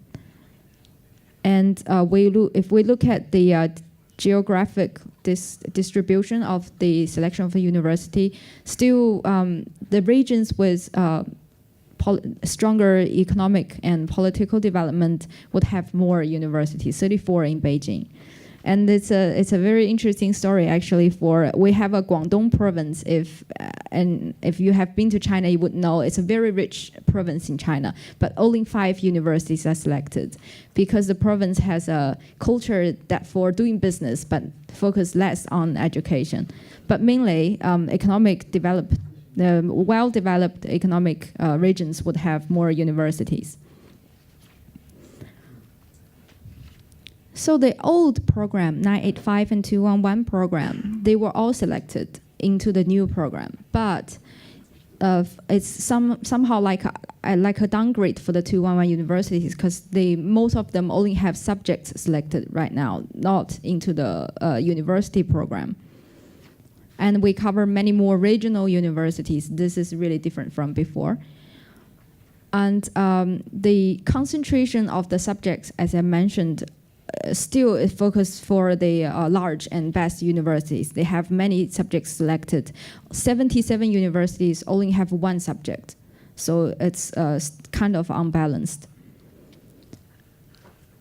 And if we look at the geographic distribution of the selection of a university, still the regions with stronger economic and political development would have more universities, 34 in Beijing. And it's a very interesting story actually. We have a Guangdong province. If you have been to China, you would know it's a very rich province in China. But only 5 universities are selected because the province has a culture that for doing business, but focus less on education. But mainly, well-developed economic regions would have more universities. So the old program, 985 and 211 program, they were all selected into the new program. But it's somehow like a downgrade for the 211 universities because most of them only have subjects selected right now, not into the university program. And we cover many more regional universities. This is really different from before. And the concentration of the subjects, as I mentioned, still it focused for the large and best universities. They have many subjects selected. 77 universities only have one subject. So it's kind of unbalanced.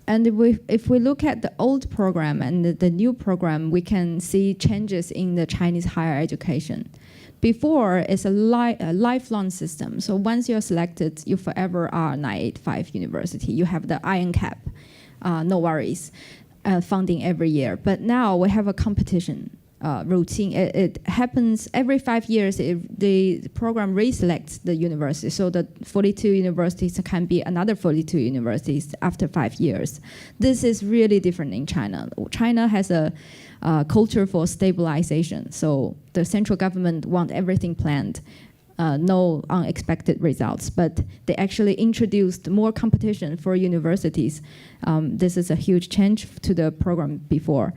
And if we look at the old program and the new program, we can see changes in the Chinese higher education. Before, it's a lifelong system. So once you're selected, you forever are 985 university. You have the iron cap, no worries, funding every year. But now we have a competition routine. It happens every 5 years. The program reselects the university. So the 42 universities can be another 42 universities after 5 years. This is really different in China. China has a culture for stabilization. So the central government want everything planned, no unexpected results. But they actually introduced more competition for universities. This is a huge change to the program before.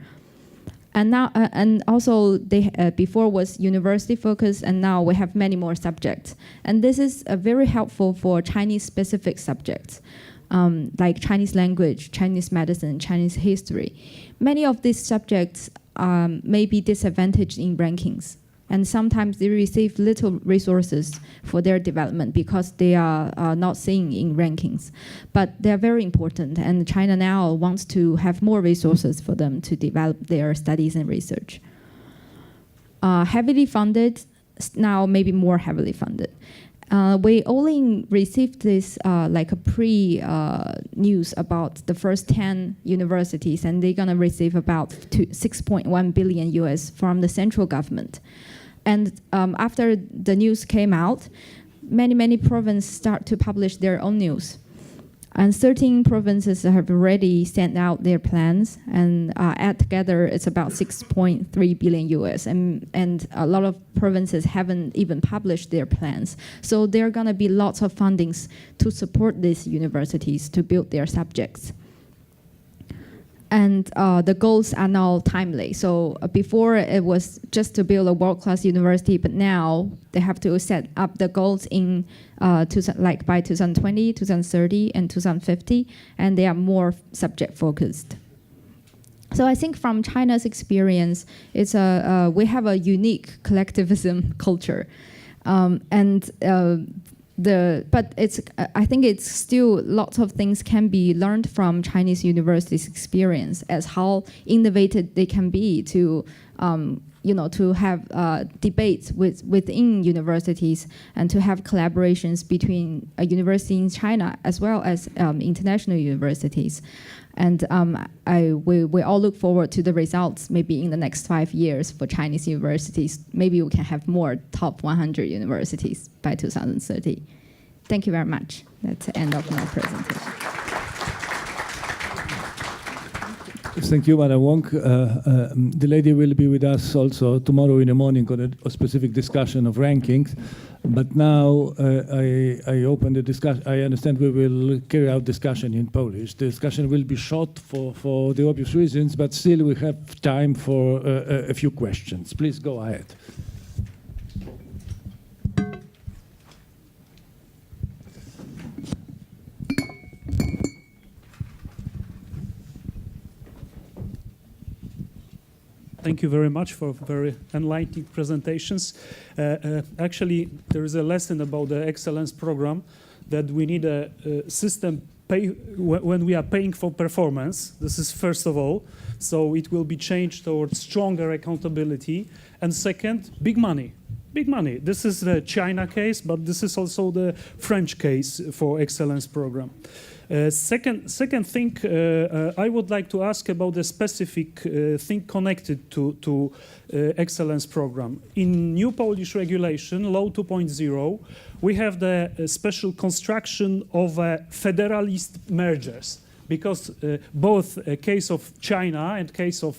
And now, and also, they before was university focused, and now we have many more subjects. And this is very helpful for Chinese-specific subjects, like Chinese language, Chinese medicine, Chinese history. Many of these subjects may be disadvantaged in rankings, and sometimes they receive little resources for their development because they are not seen in rankings. But they're very important, and China now wants to have more resources for them to develop their studies and research. Heavily funded, now maybe more heavily funded. We only received this like a pre-news about the first 10 universities, and they're gonna receive about 6.1 billion US from the central government. And after the news came out, many provinces start to publish their own news. And 13 provinces have already sent out their plans, and add together, it's about 6.3 billion US. And a lot of provinces haven't even published their plans. So there are gonna be lots of fundings to support these universities to build their subjects. And the goals are now timely. So before it was just to build a world-class university, but now they have to set up the goals in like by 2020, 2030, and 2050, and they are more subject-focused. So I think from China's experience, it's we have a unique collectivism culture, but I think it's still lots of things can be learned from Chinese universities' experience as how innovative they can be to, to have debates within universities and to have collaborations between a university in China as well as international universities. And we all look forward to the results maybe in the next 5 years for Chinese universities. Maybe we can have more top 100 universities by 2030. Thank you very much. That's the end of my presentation. Thank you, Madam Wong. The lady will be with us also tomorrow in the morning on a specific discussion of rankings. But now I open the discussion. I understand we will carry out discussion in Polish. The discussion will be short for the obvious reasons, but still we have time for a few questions. Please go ahead. Thank you very much for very enlightening presentations. Actually, there is a lesson about the excellence program that we need a system when we are paying for performance. This is first of all, so it will be changed towards stronger accountability. And second, big money. Big money. This is the China case, but this is also the French case for excellence program. Second thing, I would like to ask about the specific thing connected to excellence program. In new Polish regulation, Law 2.0, we have the special construction of federalist mergers. Because both a case of China and case of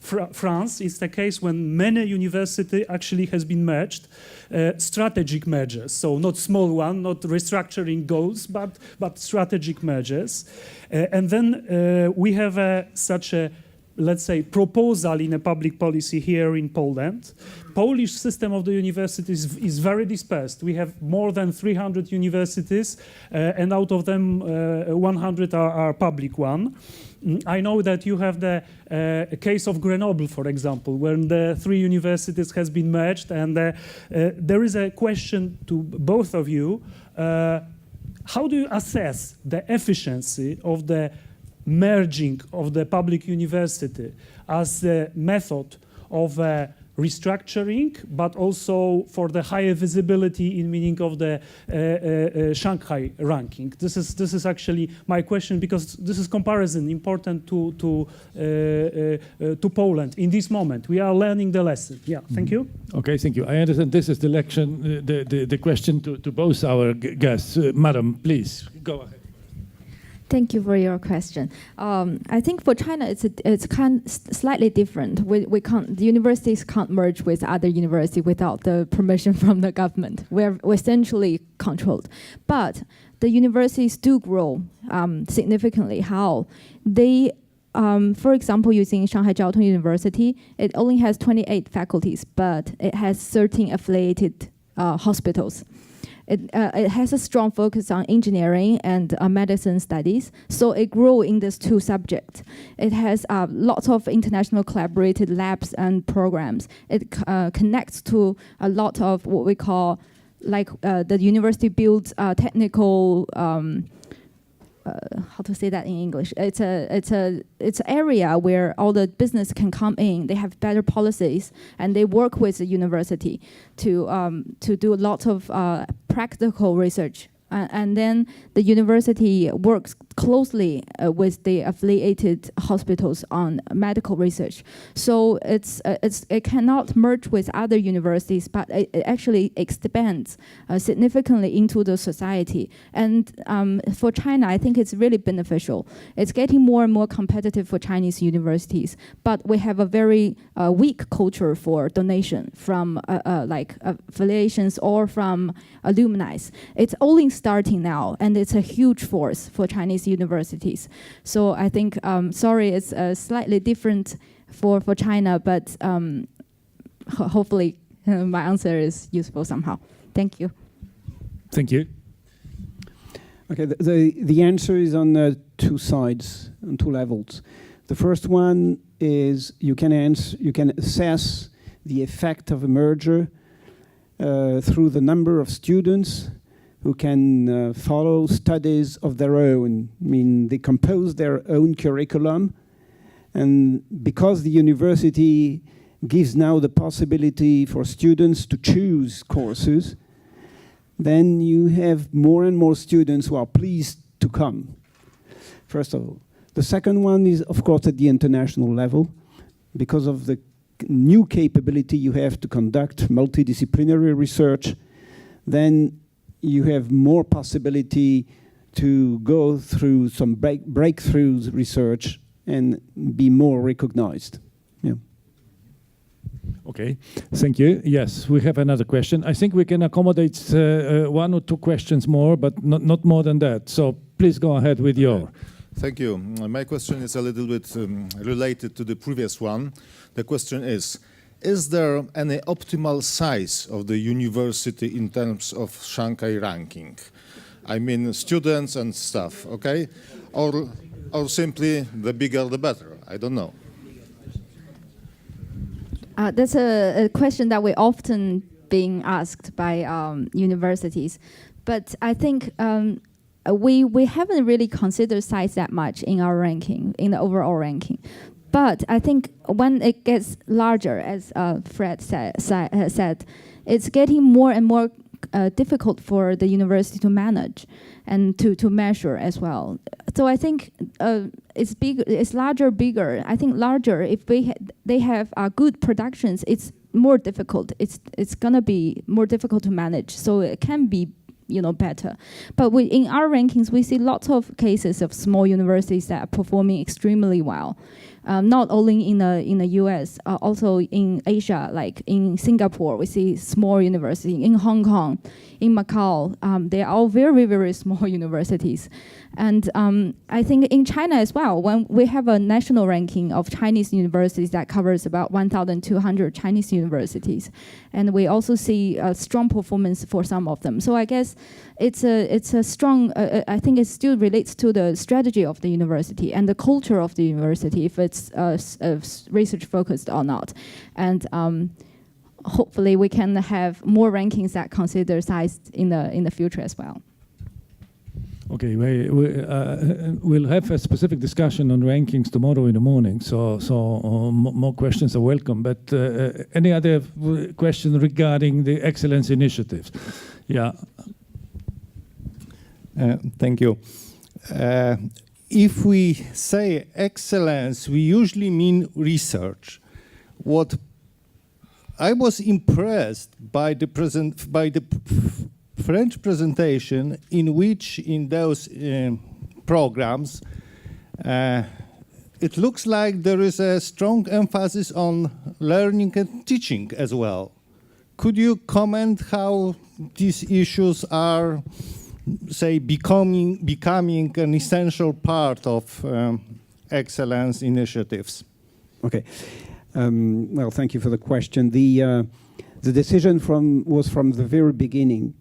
France is the case when many university actually has been merged, strategic mergers. So not small one, not restructuring goals, but strategic mergers. And then we have such a let's say, proposal in a public policy here in Poland. Polish system of the universities is very dispersed. We have more than 300 universities, and out of them, 100 are public one. I know that you have the case of Grenoble, for example, when the 3 universities has been merged, and there is a question to both of you. How do you assess the efficiency of the merging of the public university as a method of restructuring, but also for the higher visibility in meaning of the Shanghai ranking? This is actually my question, because this is comparison important to Poland in this moment. We are learning the lesson. Yeah, thank you. Okay, thank you. I understand this is the question to both our guests. Madam, please go ahead. Thank you for your question. I think for China, it's slightly different. The universities can't merge with other universities without the permission from the government. We're essentially controlled, but the universities do grow significantly. How they, for example, using Shanghai Jiao Tong University, it only has 28 faculties, but it has 13 affiliated hospitals. It has a strong focus on engineering and medicine studies, so it grew in these 2 subjects. It has lots of international collaborated labs and programs. It connects to a lot of what we call, like the university builds technical. How to say that in English? It's an area where all the business can come in. They have better policies, and they work with the university to do a lot of practical research. And then the university works closely with the affiliated hospitals on medical research. So it cannot merge with other universities, but it actually expands significantly into the society. And for China, I think it's really beneficial. It's getting more and more competitive for Chinese universities, but we have a very weak culture for donation from like affiliations or from alumni. It's only starting now, and it's a huge force for Chinese universities. So I think, sorry, it's slightly different for China, but hopefully my answer is useful somehow. Thank you. Thank you. Okay, the answer is on 2 sides, on 2 levels. The first one is you can assess the effect of a merger through the number of students who can follow studies of their own. I mean, they compose their own curriculum, and because the university gives now the possibility for students to choose courses, then you have more and more students who are pleased to come, first of all. The second one is, of course, at the international level, because of the new capability you have to conduct multidisciplinary research, then you have more possibility to go through some breakthroughs research and be more recognized. Yeah. Okay, thank you. Yes, we have another question. I think we can accommodate 1 or 2 questions more, but not more than that. So please go ahead with your. Thank you. My question is a little bit related to the previous one. The question is there any optimal size of the university in terms of Shanghai ranking? I mean students and stuff, okay? Or simply the bigger the better? I don't know. That's a question that we often being asked by universities, but I think we haven't really considered size that much in our ranking, in the overall ranking. But I think when it gets larger, as Fred said, it's getting more and more difficult for the university to manage and to measure as well. So I think it's big, it's larger, bigger. I think larger, if they have good productions, it's more difficult. It's gonna be more difficult to manage. So it can be, better. But in our rankings, we see lots of cases of small universities that are performing extremely well. not only in the US, also in Asia, like in Singapore, we see small university. In Hong Kong, in Macau, they are all very, very small universities. And I think in China as well, when we have a national ranking of Chinese universities that covers about 1,200 Chinese universities, and we also see a strong performance for some of them. So I guess it's a strong. I think it still relates to the strategy of the university and the culture of the university, if it's research focused or not. And hopefully we can have more rankings that consider size in the future as well. Okay, we'll have a specific discussion on rankings tomorrow in the morning, so more questions are welcome. But any other question regarding the excellence initiatives? Yeah. Thank you. If we say excellence, we usually mean research. What I was impressed by the French presentation, in which in those programs it looks like there is a strong emphasis on learning and teaching as well. Could you comment how these issues are, say, becoming an essential part of excellence initiatives? Okay. Well, thank you for the question. The decision was from the very beginning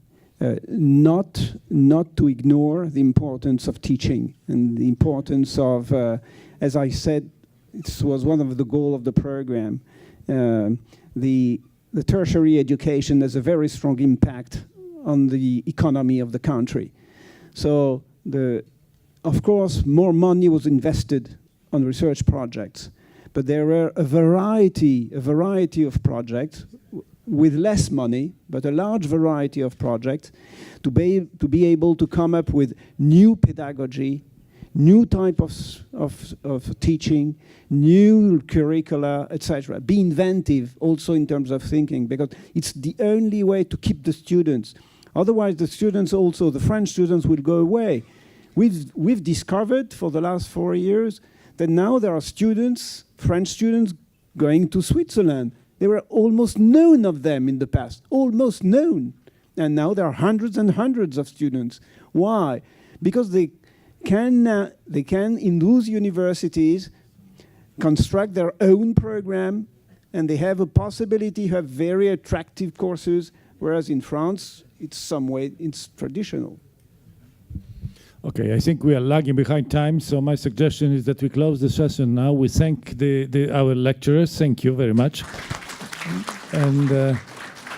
not to ignore the importance of teaching and the importance of, as I said, it was one of the goals of the program. The tertiary education has a very strong impact on the economy of the country. So, of course, more money was invested on research projects, but there were a variety of projects with less money, but a large variety of projects to be able to come up with new pedagogy, new type of teaching, new curricula, etc. Be inventive also in terms of thinking, because it's the only way to keep the students. Otherwise, the students also, the French students, will go away. We've discovered for the last 4 years that now there are students, French students, going to Switzerland. There were almost none of them in the past, almost none. And now there are hundreds and hundreds of students. Why? Because they can in those universities construct their own program, and they have a possibility to have very attractive courses, whereas in France, it's traditional. Okay, I think we are lagging behind time, so my suggestion is that we close the session now. We thank our lecturers. Thank you very much. And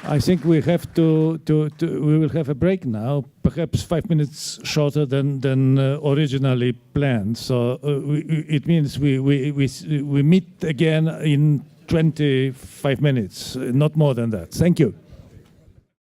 I think we have we will have a break now, perhaps 5 minutes shorter than originally planned. So it means we meet again in 25 minutes, not more than that. Thank you.